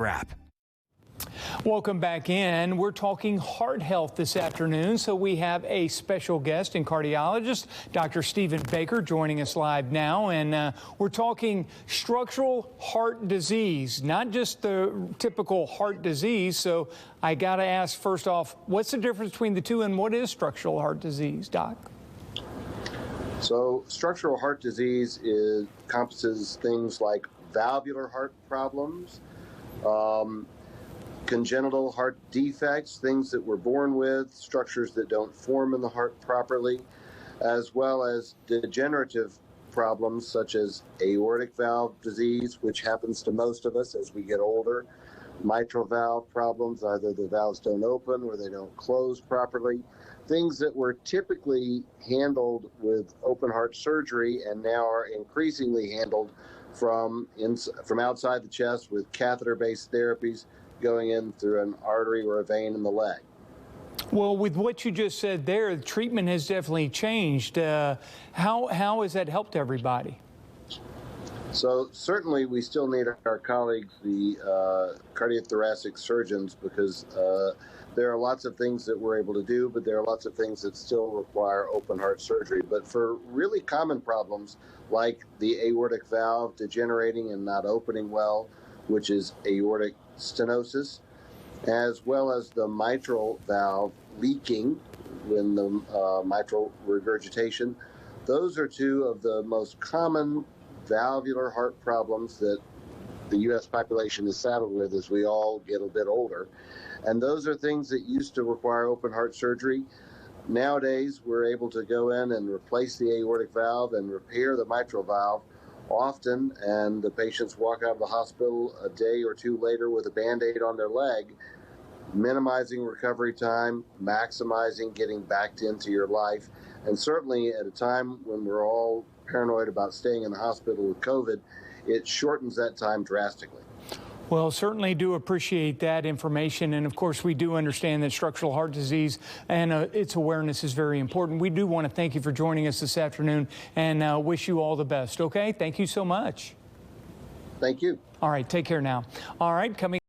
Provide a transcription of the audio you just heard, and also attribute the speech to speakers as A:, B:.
A: Wrap.
B: Welcome back in. We're talking heart health this afternoon, so we have a special guest and cardiologist, Dr. Stephen Baker, joining us live now, and we're talking structural heart disease, not just the typical heart disease. So I got to ask first off, what's the difference between the two, and what is structural heart disease, Doc?
C: So structural heart disease encompasses things like valvular heart problems, congenital heart defects, things that we're born with, structures that don't form in the heart properly, as well as degenerative problems such as aortic valve disease, which happens to most of us as we get older, mitral valve problems, either the valves don't open or they don't close properly, things that were typically handled with open heart surgery and now are increasingly handled from outside the chest with catheter-based therapies going in through an artery or a vein in the leg.
B: Well, with what you just said there, the treatment has definitely changed. How has that helped everybody?
C: So certainly we still need our colleagues, the cardiothoracic surgeons, because there are lots of things that we're able to do, but there are lots of things that still require open heart surgery. But for really common problems like the aortic valve degenerating and not opening well, which is aortic stenosis, as well as the mitral valve leaking when the mitral regurgitation, those are two of the most common valvular heart problems that the U.S. population is saddled with as we all get a bit older. And those are things that used to require open heart surgery. Nowadays, we're able to go in and replace the aortic valve and repair the mitral valve often, and the patients walk out of the hospital a day or two later with a Band-Aid on their leg, minimizing recovery time, maximizing getting back into your life. And certainly at a time when we're all paranoid about staying in the hospital with COVID, it shortens that time drastically.
B: Well, certainly do appreciate that information. And of course, we do understand that structural heart disease and its awareness is very important. We do want to thank you for joining us this afternoon and wish you all the best. Okay, thank you so much.
C: Thank you.
B: All right, take care now. All right, coming